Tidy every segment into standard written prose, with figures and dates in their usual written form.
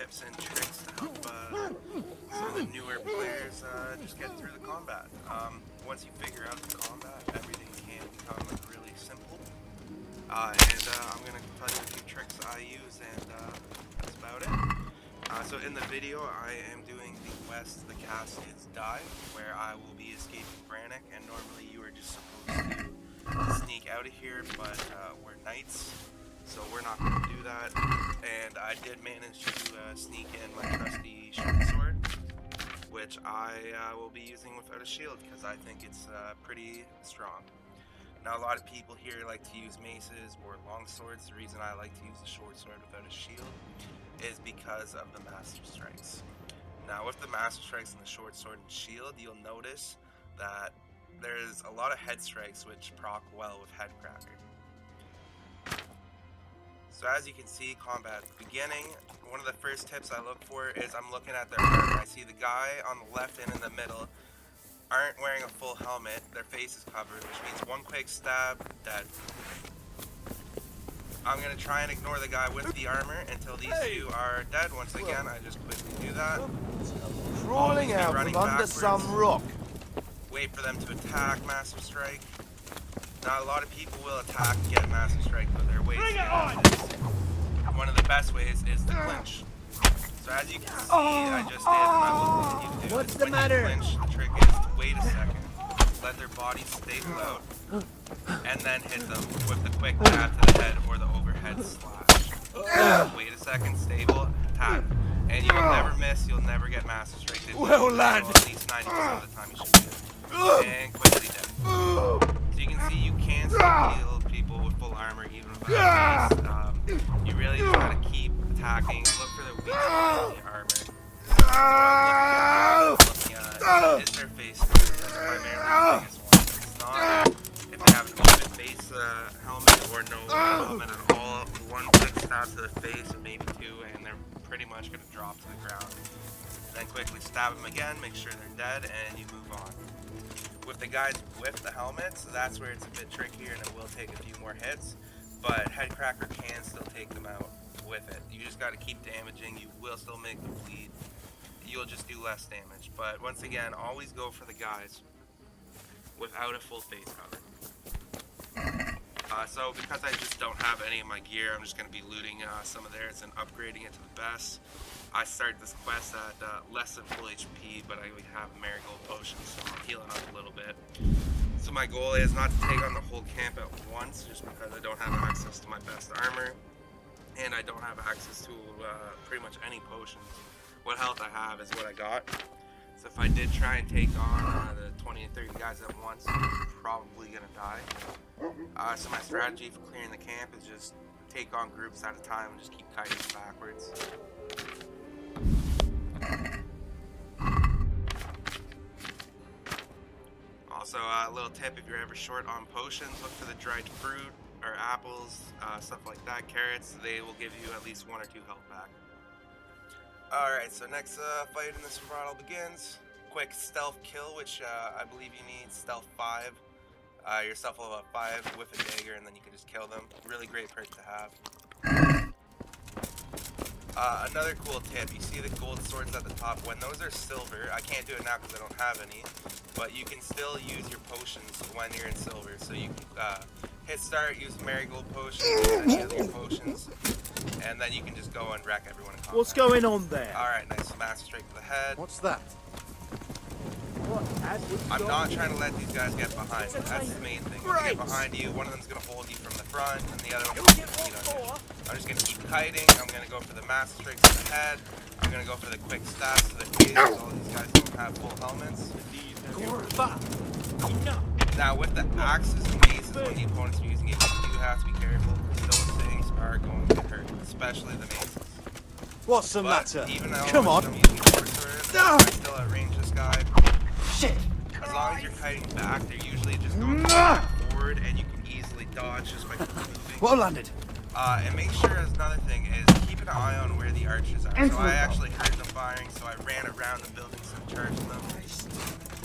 tips and tricks to help some of the newer players just get through the combat. Once you figure out the combat, everything can become really simple. I'm going to tell you a few tricks I use, and that's about it. So in the video, I am doing the West, the Cast is Dive, where I will be escaping Vranik, and normally you are just supposed to sneak out of here, but we're knights, so we're not going to do that. And I did manage to sneak in my trusty short sword, which I will be using without a shield, because I think it's pretty strong. Now, a lot of people here like to use maces or long swords. The reason I like to use the short sword without a shield is because of the Master Strikes. Now, with the Master Strikes and the short sword and shield, you'll notice that there's a lot of head strikes which proc well with Headcracker. So as you can see, combat beginning, one of the first tips I look for is I'm looking at their armor. I see the guy on the left and in the middle aren't wearing a full helmet, their face is covered, which means one quick stab, dead. I'm going to try and ignore the guy with the armor until these two are dead. Once again, I just quickly do that. Crawling out from under some rock. Wait for them to attack, Master Strike. Now, a lot of people will attack and get Master Strike, but there are ways to get out of this. One of the best ways is to clinch. So as you can see, I just did, and I will continue to do. What's the matter? When you clinch, the trick is to wait a second, let their bodies stay low, and then hit them with the quick jab to the head or the overhead slash. Wait a second, stable, attack. And you'll never miss, you'll never get Master Strike. Well, lad. At least 90% of the time you should get. And quickly dead. So you can see you can still heal people with full armor even without mace. You really just gotta keep attacking, look for the weak spots in the armor. Is their face that's primarily the biggest one. It's not if they have an open face helmet or no helmet at all. One quick stab to the face and maybe two, and they're pretty much gonna drop to the ground. Then quickly stab them again, make sure they're dead, and you move on. With the guys with the helmets, that's where it's a bit trickier and it will take a few more hits, but Headcracker can still take them out with it. You just got to keep damaging, you will still make them bleed, you'll just do less damage. But once again, always go for the guys without a full face cover. So because I just don't have any of my gear, I'm just going to be looting some of theirs and upgrading it to the best. I started this quest at less than full HP, but I have marigold potions, so I'm healing up a little bit. So my goal is not to take on the whole camp at once, just because I don't have access to my best armor, and I don't have access to pretty much any potions. What health I have is what I got. So if I did try and take on the 20 and 30 guys at once, I'm probably going to die. So my strategy for clearing the camp is just take on groups at a time and just keep kiting backwards. Also, a little tip, if you're ever short on potions, look for the dried fruit or apples, stuff like that, carrots. They will give you at least 1 or 2 health back. Alright, so next fight in this battle begins. Quick stealth kill, which I believe you need stealth 5. Your stealth level 5 with a dagger, and then you can just kill them. Really great perk to have. Another cool tip, you see the gold swords at the top. When those are silver, I can't do it now because I don't have any, but you can still use your potions when you're in silver. So you can hit start, use marigold potions, any other your potions, and then you can just go and wreck everyone in combat. What's going on there? Alright, nice. Master Strike to the head. What's that? I'm not trying to let these guys get behind me. That's the main thing. When they get behind you, one of them's going to hold you from the front, and the other one's going to beat on you. I'm just going to keep kiting. I'm going to go for the Master Strikes to the head. I'm going to go for the quick stabs to the face. All these guys don't have full helmets. Now, with the axes and maces, when the opponents are using it, you do have to be careful, because those things are going to hurt, especially the maces. What's the matter? Even though Come on. I'm using short sword, I still outrange this guy. Shit. As long as you're kiting back, they're usually just going forward, and you can easily dodge just by moving. Well landed. And make sure, as another thing, is keep an eye on where the archers are. So I actually heard them firing, so I ran around the buildings and charged them.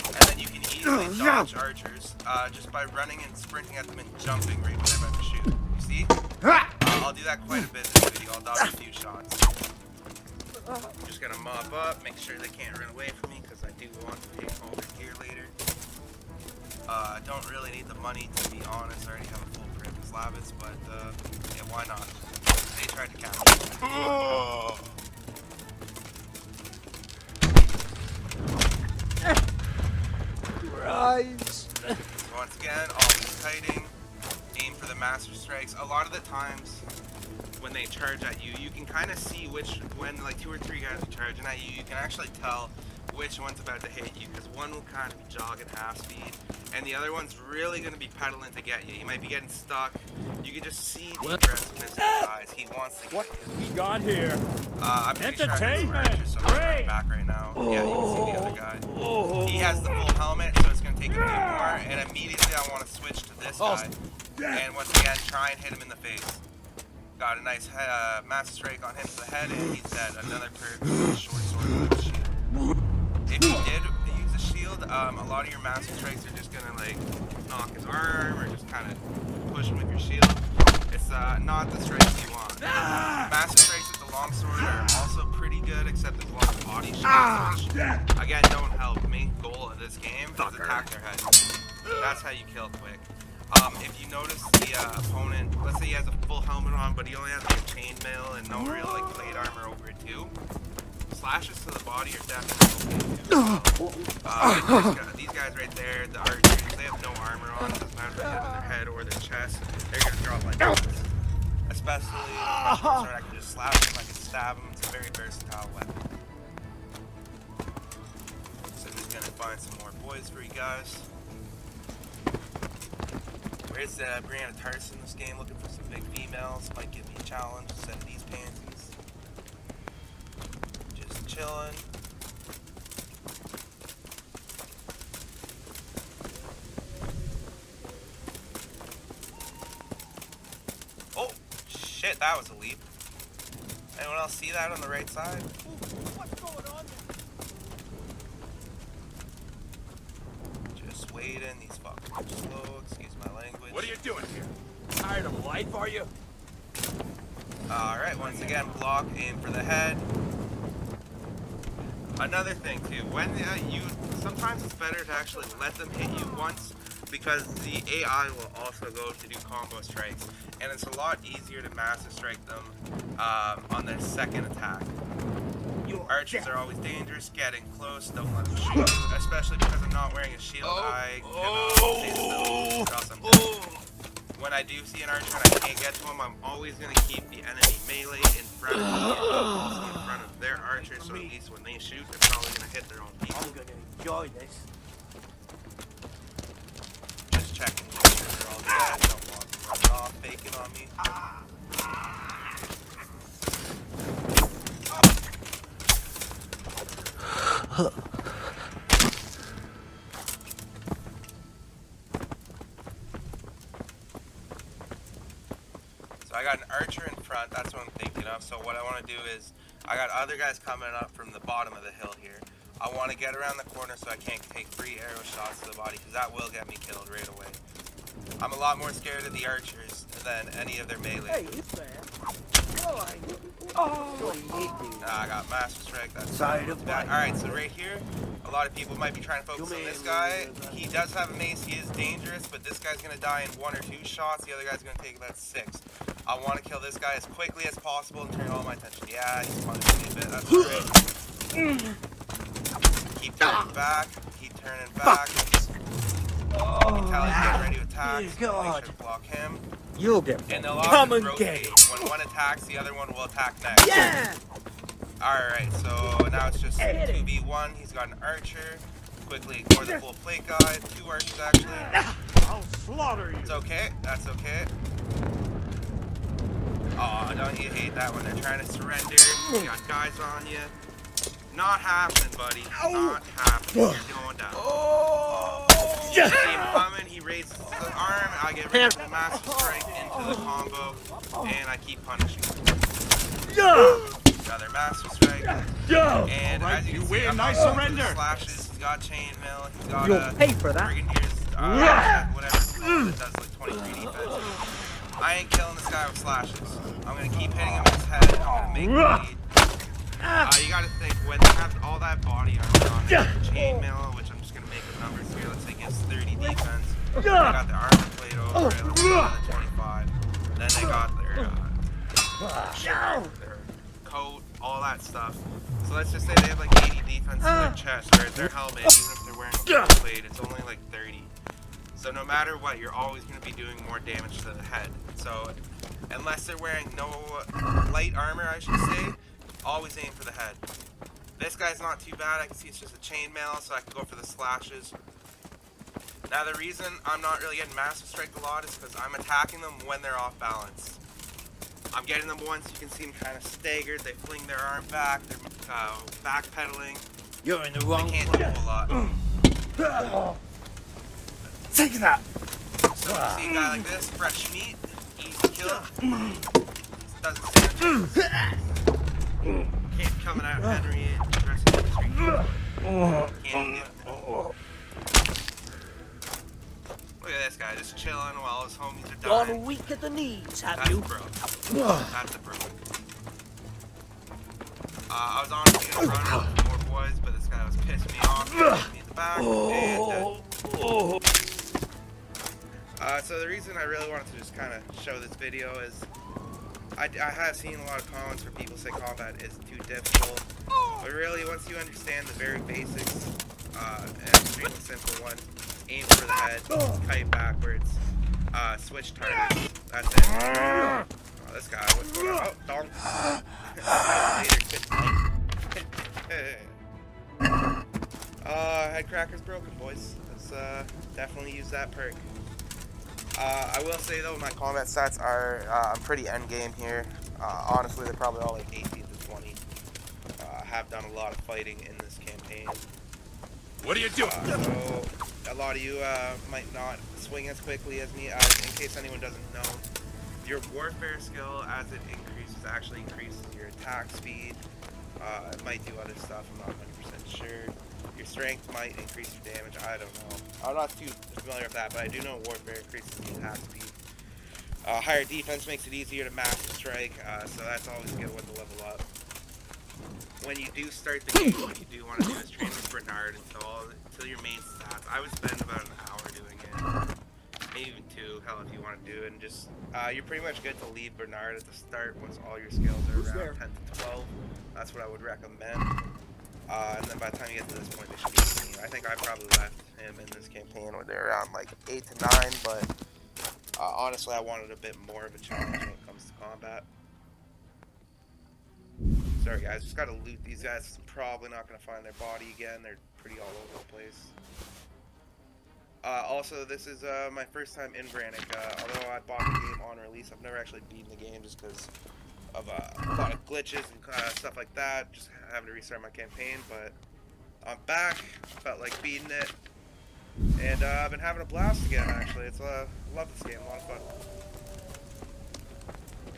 And then you can easily dodge archers just by running and sprinting at them and jumping right when they're about to shoot. You see? I'll do that quite a bit in this video. I'll dodge a few shots. I'm just gonna mop up, make sure they can't run away from me because I do want to take all their gear later. I don't really need the money, to be honest. I already have a full print of Slavitz, but yeah, why not? They tried to capture me. Rise. So once again, always kiting. Aim for the master strikes. A lot of the times when they charge at you, you can kind of see when like 2 or 3 guys are charging at you, you can actually tell which one's about to hit you, because one will kind of be jogging half speed and the other one's really going to be pedaling to get you. You might be getting stuck. You can just see the aggressiveness in his eyes. He wants to get you. We got here. I'm pretty sure I have some archers, so I'm running back right now. Yeah, you can see the other guy. He has the full helmet, so it's going to take a few more, and immediately I want to switch to this guy. And once again, try and hit him in the face. Got a nice master strike on him to the head, and he's dead. Another perk, short sword with a shield. If you did use a shield, a lot of your master strikes are just gonna like knock his arm or just kind of push him with your shield. It's not the strikes you want. Master strikes with the longsword are also pretty good, except there's a lot of body shots, which again don't help. The main goal of this game is attack their head. That's how you kill quick. If you notice the opponent, let's say he has a full helmet on, but he only has like chainmail and no real like plate armor over it too. Slashes to the body are definitely okay too. These guys right there, the archers, they have no armor on. It doesn't matter if they hit them in their head or their chest. They're gonna drop like this. Especially I can just slap them, I can stab them. It's a very versatile weapon. So I'm just gonna find some more boys for you guys. Where's Brianna Tarson in this game? Looking for some big females. Might give me a challenge instead of these pansies. Just chilling. Oh, shit, that was a leap. Anyone else see that on the right side? What's going on there? Just waiting. These fuckers are slow. Excuse my language. What are you doing here? Tired of life, are you? Alright, once again, block, aim for the head. Another thing too, when sometimes it's better to actually let them hit you once, because the AI will also go to do combo strikes, and it's a lot easier to master strike them on their second attack. Archers are always dangerous, getting close, don't let them shoot, especially because I'm not wearing a shield. I cannot stay still, or else I'm dead. When I do see an archer and I can't get to him, I'm always going to keep the enemy melee in front of me, and also in front of their archer, so at least when they shoot, they're probably going to hit their own people. I'm gonna enjoy this. Just checking, make sure they're all dead, don't want them running off, faking on me. So I got an archer in front, that's what I'm thinking of. So what I want to do is, I got other guys coming up from the bottom of the hill here. I want to get around the corner so I can't take free arrow shots to the body, because that will get me killed right away. I'm a lot more scared of the archers than any of their melee. Hey, you there? Oh, I got master strike, that's Side of bad. Alright, so right here, a lot of people might be trying to focus on this guy. He does have a mace, he is dangerous, but this guy's going to die in 1 or 2 shots. The other guy's going to take about 6. I want to kill this guy as quickly as possible and turn all my attention. Yeah, he's punishing me a bit, that's great. Keep turning back, keep turning back. You can tell he's getting ready to attack, so make sure to block him. You'll get And they'll come often and rotate. get. When one attacks, the other one will attack next. Yeah! Alright, so now it's just 2v1. He's got an archer. Quickly ignore the full plate guy. 2 archers actually. I'll slaughter you. It's okay, that's okay. Aw, don't you hate that when they're trying to surrender? You got guys on you. Not happening, buddy. Not happening. You're going down. See him coming, he raises the arm, I get rid of the master strike into the combo, and I keep punishing him. Another master strike. And as you can see, I'm not going through the slashes. He's got chainmail, he's got You'll pay for that. Brigadier's, whatever it's called, it does like 23 defense. I ain't killing this guy with slashes. I'm gonna keep hitting him in his head, I'm gonna make him bleed. You gotta think, when they have all that body armor on it, chainmail, which I'm just gonna make the numbers here, let's say gives 30 defense. They got the armor plate over it, let's say another 25. Then they got their shirt, their coat, all that stuff. So let's just say they have like 80 defense in their chest, whereas their helmet, even if they're wearing a full plate, it's only like 30. So no matter what, you're always going to be doing more damage to the head. So unless they're wearing no light armor, I should say, always aim for the head. This guy's not too bad. I can see it's just a chainmail, so I can go for the slashes. Now the reason I'm not really getting Massive Strike a lot is because I'm attacking them when they're off balance. I'm getting them once, you can see them kind of staggered. They fling their arm back, they're backpedaling. You're in the wrong They can't do a whole lot. Take that! So you see a guy like this, fresh meat, easy kill. Doesn't stand a chance. Kid coming out Henry and dressing in the street. Can't get it. Look at this guy, just chilling while his homies are dying. Gone weak at the knees, have That's you? a bro. That's a bro. I was honestly gonna run with more boys, but this guy was pissing me off. He hit me in the back. And, so the reason I really wanted to just kind of show this video is I have seen a lot of comments where people say combat is too difficult. But really, once you understand the very basics, and extremely simple one, aim for the head, kite backwards, switch targets, that's it. Oh, this guy, what's going on? Oh, donk. Head cracker's broken, boys. Let's definitely use that perk. I will say though, my combat stats are I'm pretty end game here. Honestly, they're probably all like 18 to 20. I have done a lot of fighting in this campaign. What are you doing? So a lot of you might not swing as quickly as me. In case anyone doesn't know, your warfare skill, as it increases, actually increases your attack speed. It might do other stuff. I'm not 100% sure. Your strength might increase your damage. I don't know. I'm not too familiar with that, but I do know warfare increases the attack speed. Higher defense makes it easier to master strike, so that's always a good one to level up. When you do start the game, what you do want to do is train with Bernard until your main stats. I would spend about an hour doing it, maybe even 2, hell if you want to do it, and just, you're pretty much good to leave Bernard at the start once all your skills are around 10 to 12. That's what I would recommend. And then by the time you get to this point, they should be 18. I think I probably left him in this campaign when they're around like 8 to 9, but honestly, I wanted a bit more of a challenge when it comes to combat. Sorry guys, just gotta loot these guys. I'm probably not gonna find their body again. They're pretty all over the place. Also, this is my first time in Vranik. Although I bought the game on release, I've never actually beaten the game just because of a lot of glitches and stuff like that. Just having to restart my campaign, but I'm back. Felt like beating it, and I've been having a blast again. Actually, it's love this game, a lot of fun.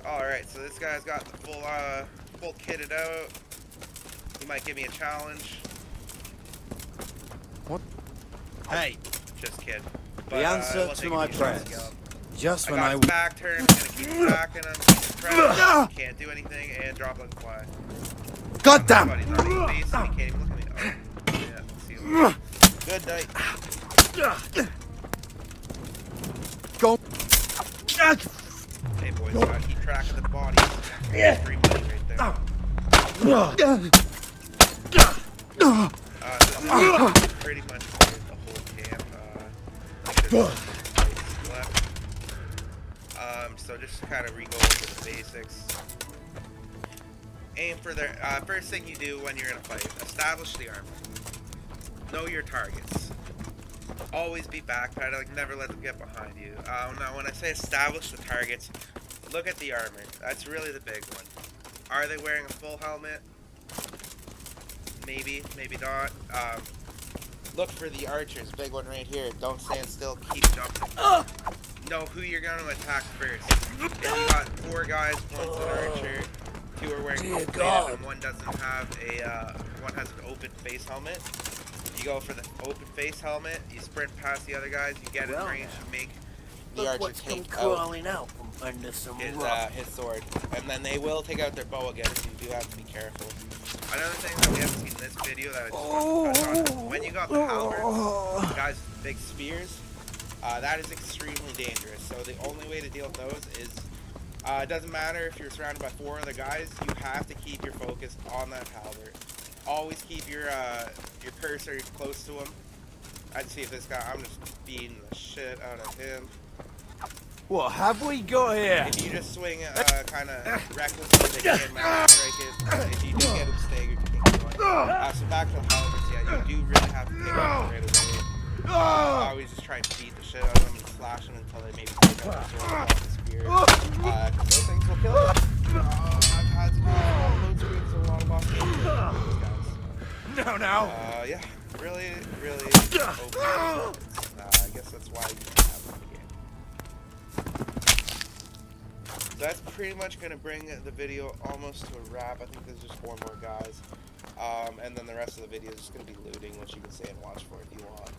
All right, so this guy's got the full kitted out. He might give me a challenge. What? Hey, Just kidding. The answer to my prayers. Just when I back turn, I'm gonna keep backing him, can't do anything, and drop like a fly. God damn! He can't even look at me. Oh, yeah, see you later. Good night. Go. Hey boys, gotta keep track of the bodies. Free money right there. So this is pretty much the whole camp. There's left. So just to kind of re-go over the basics. Aim for their first thing you do when you're in a fight. Establish the armor. Know your targets. Always be backpedaling. Never let them get behind you. Now, when I say establish the targets, look at the armor. That's really the big one. Are they wearing a full helmet? Maybe, maybe not. Look for the archers. Big one right here. Don't stand still. Keep jumping. Know who you're going to attack first. If you got 4 guys, one's an archer, 2 are wearing full plate, and one doesn't have one has an open face helmet. You go for the open face helmet. You sprint past the other guys. You get in range. You make the archer take crawling out from under some his sword, and then they will take out their bow again. So you do have to be careful. Another thing that we haven't seen in this video that I just want to touch on, when you got the halberds, guys with big spears, that is extremely dangerous. So the only way to deal with those is, it doesn't matter if you're surrounded by 4 other guys, you have to keep your focus on that halberd. Always keep your cursor close to him. I'd see if this guy, I'm just beating the shit out of him. What have we got here? If you just swing kind of recklessly, they can't magic strike it. If you do get him staggered, you can kill him. So back to the halberds, yeah, you do really have to pick him up right away. I always just try and beat the shit out of them and slash them until they maybe take out the sword off the spear. Because those things will kill you. I've had to do load screens and a lot of boss games with these guys. No. Yeah, really OP. I guess that's why you can have them in the game. So that's pretty much going to bring the video almost to a wrap. I think there's just 4 more guys. And then the rest of the video is just going to be looting, which you can stay and watch for if you want.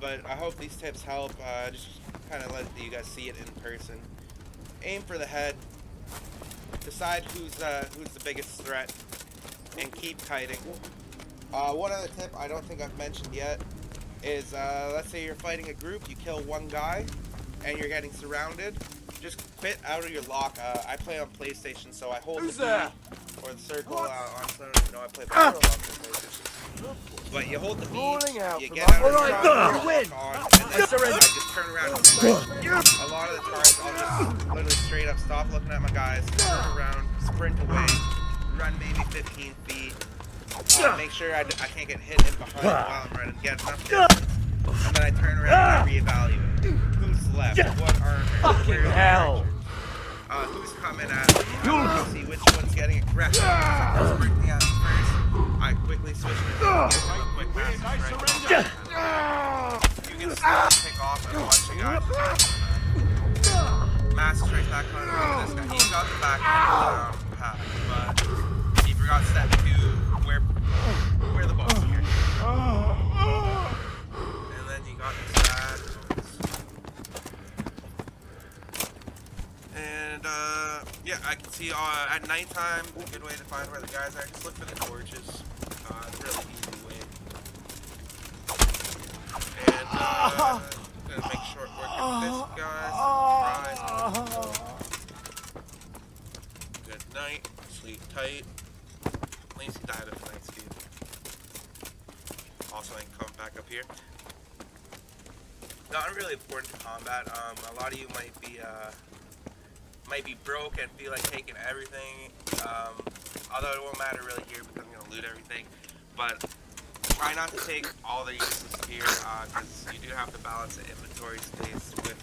But I hope these tips help. Just kind of let you guys see it in person. Aim for the head. Decide who's the biggest threat, and keep kiting. One other tip I don't think I've mentioned yet is, let's say you're fighting a group, you kill one guy, and you're getting surrounded. Just quit out of your lock. I play on PlayStation, so I hold the B or the circle on. I don't even know I play on PlayStation. But you hold the B, you get out of the lock on, and then I just turn around and strike. A lot of the times I'll just literally straight up stop looking at my guys, turn around, sprint away, run maybe 15 feet, make sure I can't get hit in behind while I'm running, get enough distance, and then I turn around and I reevaluate. Who's left? What armor? Fucking hell! Who's coming at me? I want to see which one's getting aggressive. Someone's sprinting at me first. I quickly switch to a quick massive strike. You can still pick off a bunch of guys. Massive strike back on this guy. He's got the back path, but he forgot step 2. Where the boss here. And then you got this bad. And yeah, I can see at nighttime, a good way to find where the guys are. Just look for the torches. It's a really easy way. And gonna make short work of this guy. Good night. Sleep tight. At least he died of night speed. Also, I can come back up here. Not really important to combat. A lot of you might be broke and feel like taking everything. Although it won't matter really here because I'm gonna loot everything. But try not to take all the useless gear because you do have to balance the inventory space with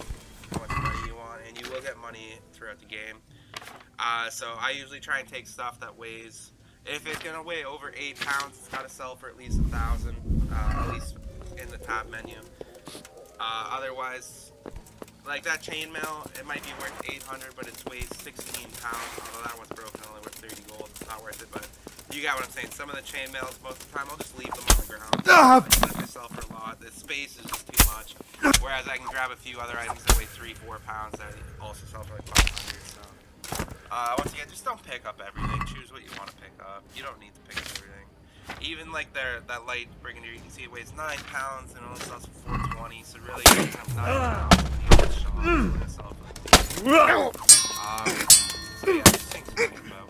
how much money you want, and you will get money throughout the game. So I usually try and take stuff that weighs. If it's gonna weigh over 8 pounds, it's gotta sell for at least 1,000, at least in the top menu. Otherwise, like that chainmail, it might be worth 800, but it weighs 16 pounds. Although that one's broken, only worth 30 gold. It's not worth it, but you got what I'm saying. Some of the chainmails, most of the time, I'll just leave them on the ground. I let myself for a lot. The space is just too much. Whereas I can grab a few other items that weigh 3-4 pounds that also sell for like 500. So once again, just don't pick up everything. Choose what you want to pick up. You don't need to pick up everything. Even like that light brigadier, you can see it weighs 9 pounds and only sells for 420. So really, you can have 9 pounds when you get shot for itself. So yeah, just things to think about.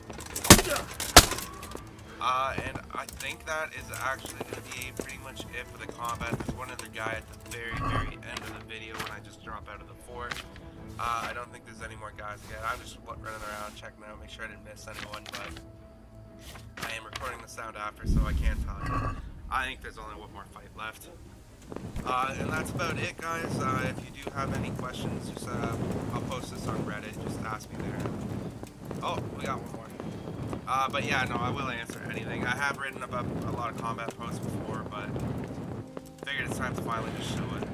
And I think that is actually going to be pretty much it for the combat. There's one other guy at the very end of the video when I just drop out of the fort. I don't think there's any more guys yet. I'm just running around checking out, make sure I didn't miss anyone, but I am recording the sound after, so I can't tell you. I think there's only one more fight left. And that's about it, guys. If you do have any questions, just I'll post this on Reddit. Just ask me there. Oh, we got one more. But yeah, no, I will answer anything. I have written about a lot of combat posts before, but figured it's time to finally just show it.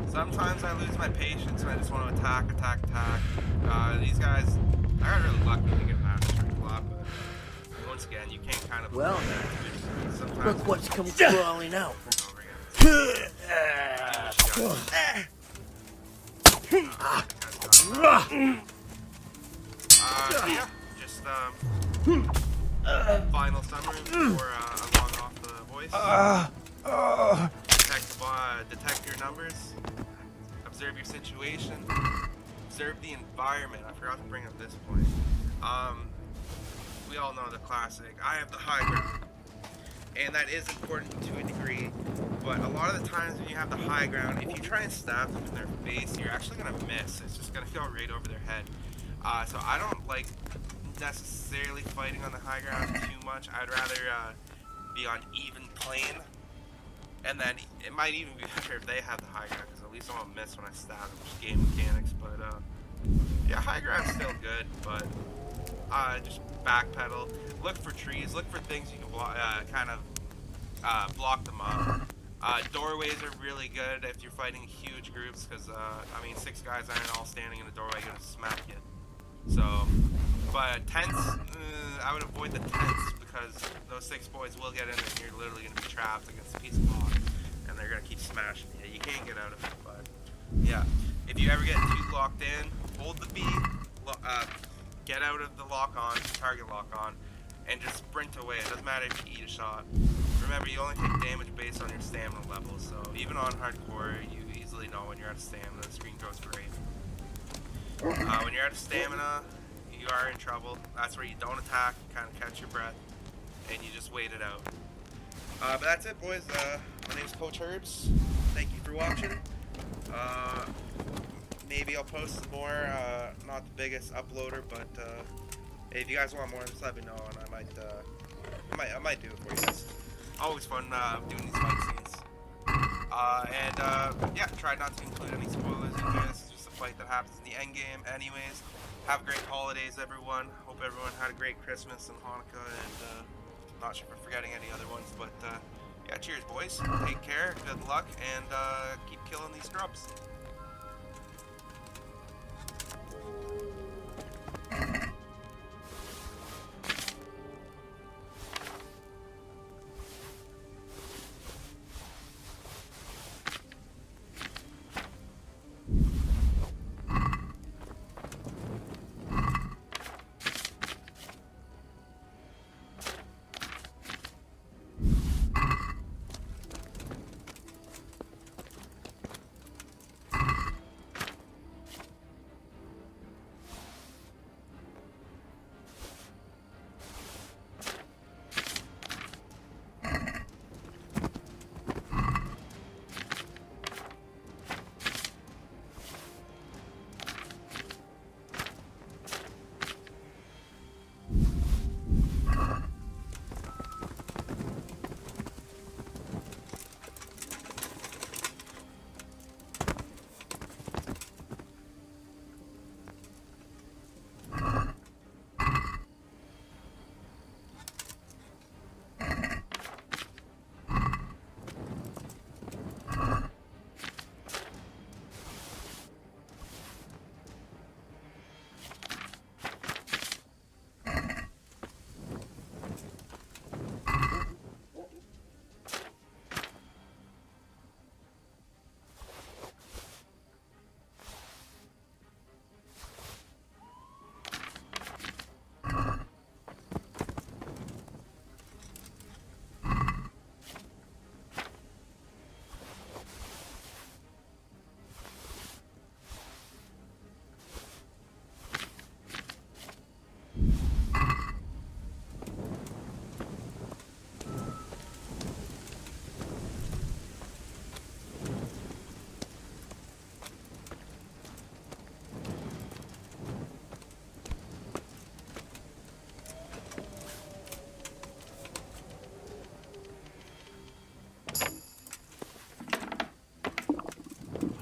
Sometimes I lose my patience and I just want to attack. These guys, I got really lucky to get past strength a lot, but once again, you can't kind of... Well, sometimes look what's come crawling out. Yeah, final summary before I log off the voice. Detect your numbers. Observe your situation. Observe the environment. I forgot to bring up this point. We all know the classic. I have the high ground. And that is important to a degree. But a lot of the times when you have the high ground, if you try and stab them in their face, you're actually going to miss. It's just going to go right over their head. So I don't like necessarily fighting on the high ground too much. I'd rather be on even plane. And then it might even be better if they have the high ground, because at least I won't miss when I stab them. Just game mechanics. But yeah, high ground's still good, but just backpedal. Look for trees. Look for things you can kind of block them up. Doorways are really good if you're fighting huge groups, because I mean, 6 guys aren't all standing in the doorway gonna smack you. So, but tents, I would avoid the tents, because those 6 boys will get in there and you're literally gonna be trapped against a piece of block, and they're gonna keep smashing you. You can't get out of it. But yeah, if you ever get too locked in, hold the B, get out of the lock on, target lock on, and just sprint away. It doesn't matter if you eat a shot. Remember, you only take damage based on your stamina level, so even on hardcore, you easily know when you're out of stamina. The screen goes gray. When you're out of stamina, you are in trouble. That's where you don't attack, kind of catch your breath, and you just wait it out. But that's it, boys. My name's Coach Herbs. Thank you for watching. Maybe I'll post some more. Not the biggest uploader, but if you guys want more, just let me know, and I might do it for you guys. Always fun doing these fight scenes. Yeah, try not to include any spoilers in here. This is just a fight that happens in the end game. Anyways, have great holidays, everyone. Hope everyone had a great Christmas and Hanukkah, and not sure if we're forgetting any other ones, but yeah, cheers, boys. Take care, good luck, and keep killing these scrubs.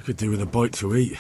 Could do with a bite to eat.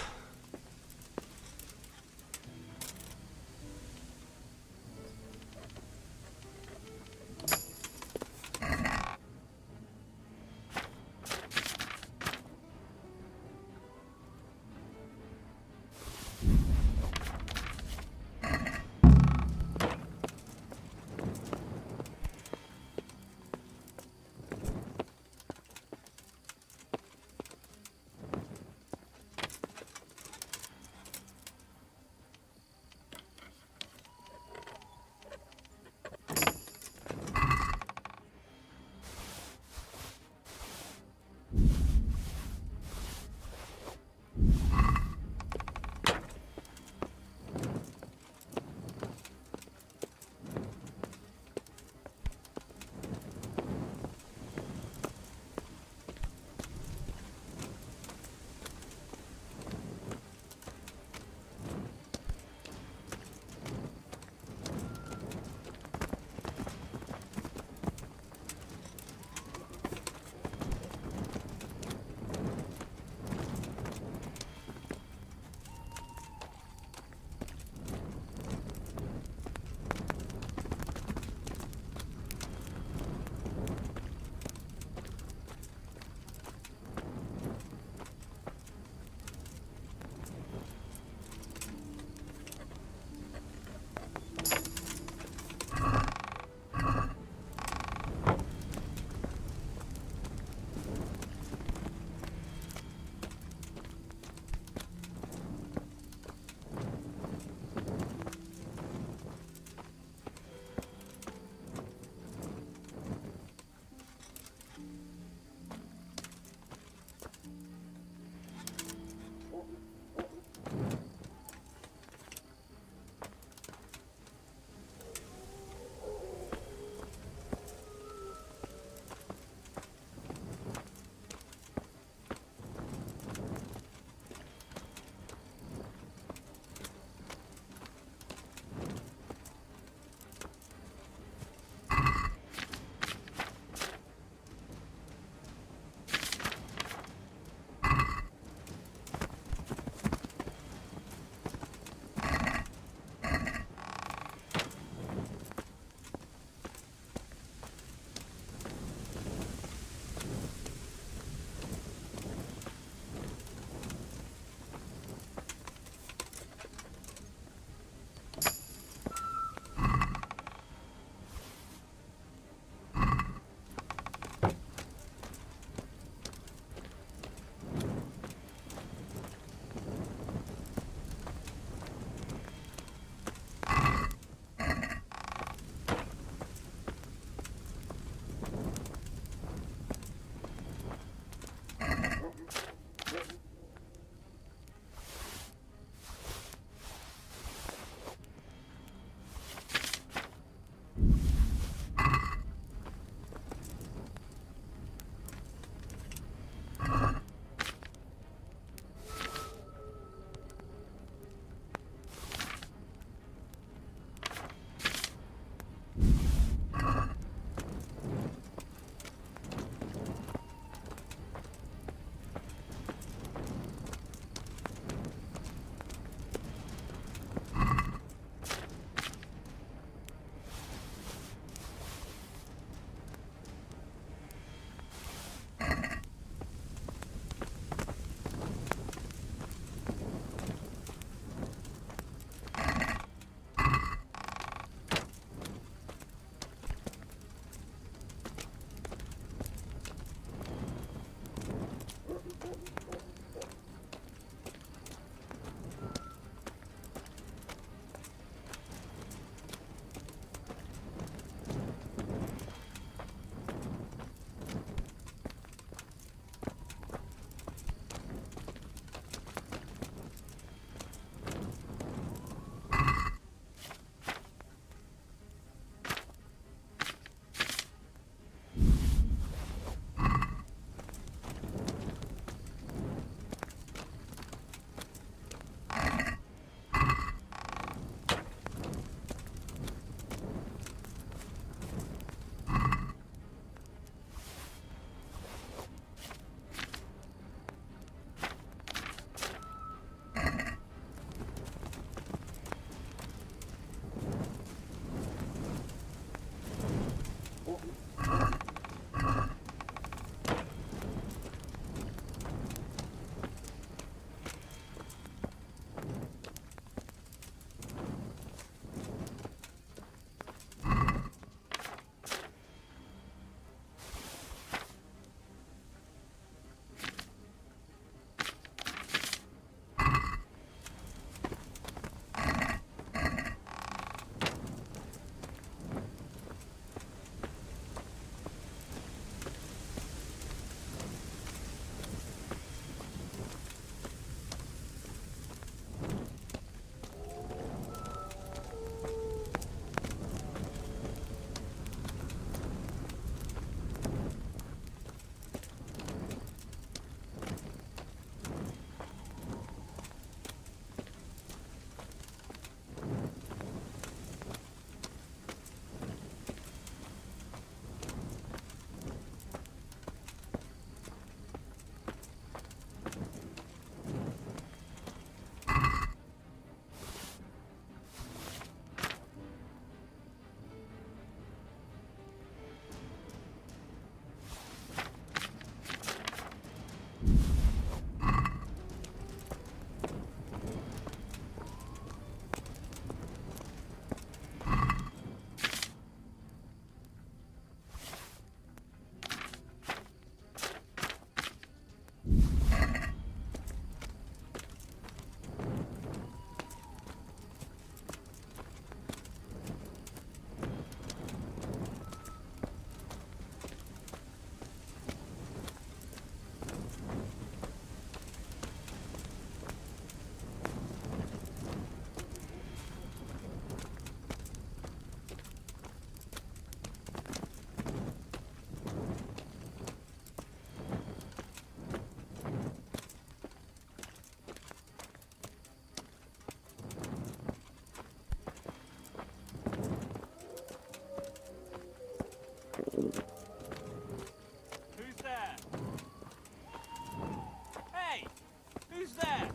there?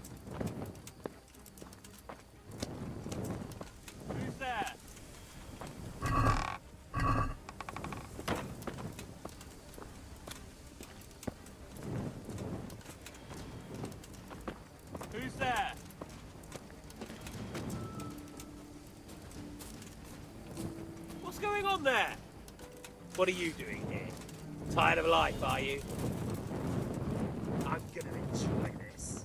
Who's there? Who's there? What's going on there? What are you doing here? Tired of life, are you? I'm gonna enjoy this.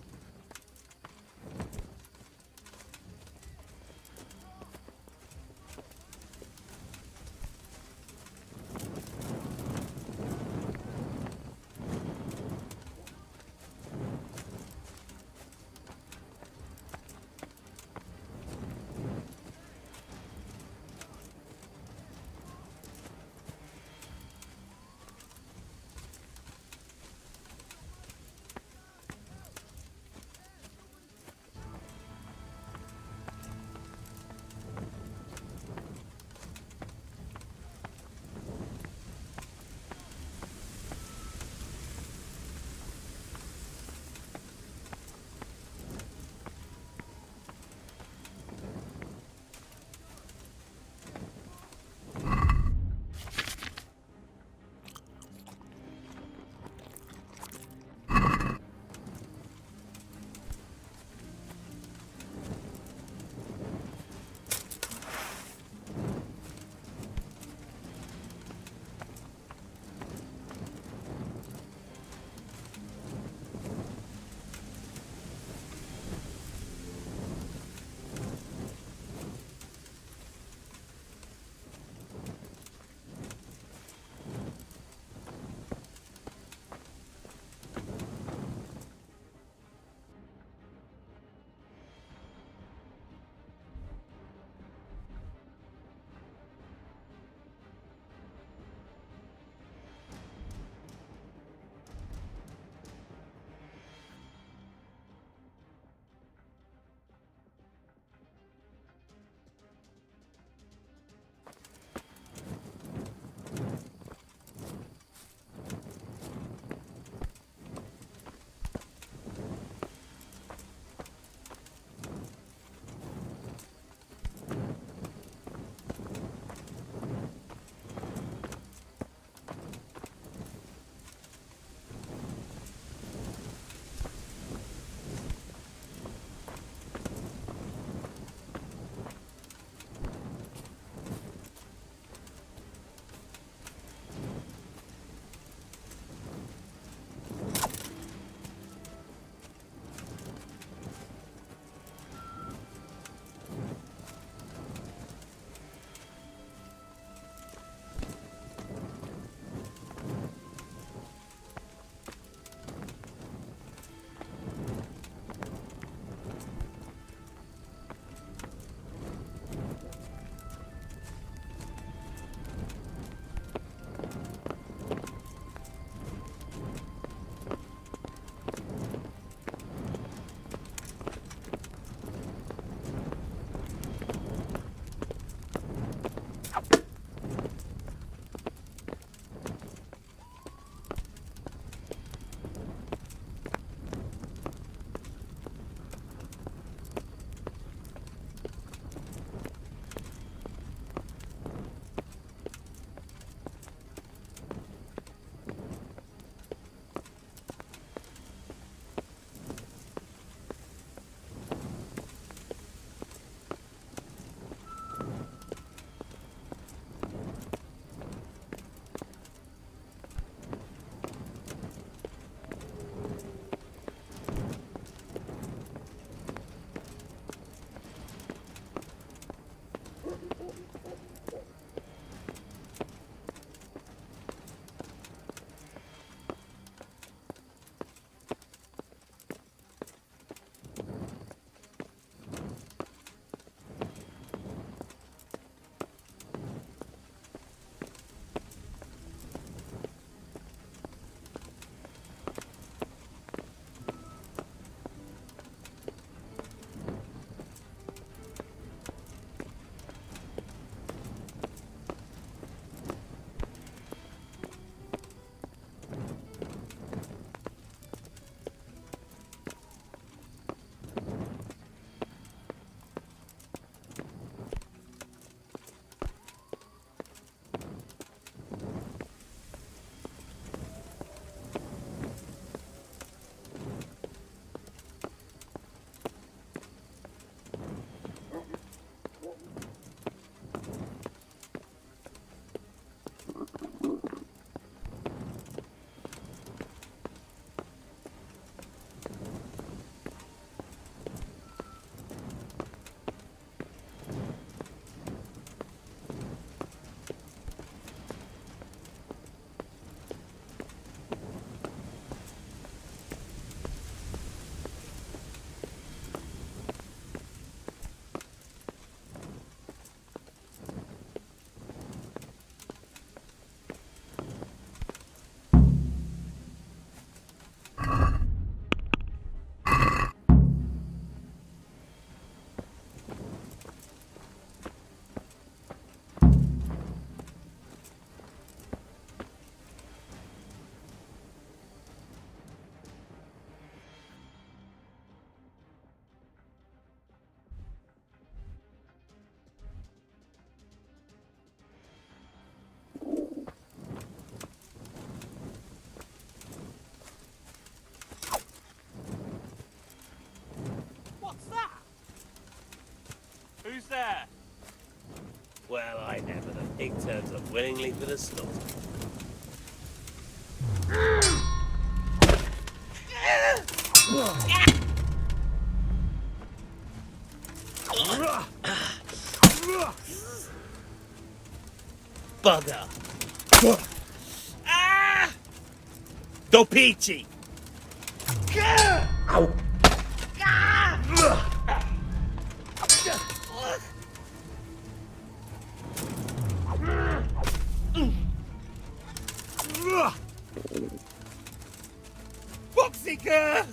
Well, I never. The pig turns up willingly for the slaughter. Bugger. Ah! Dopici! Ow! Boxica!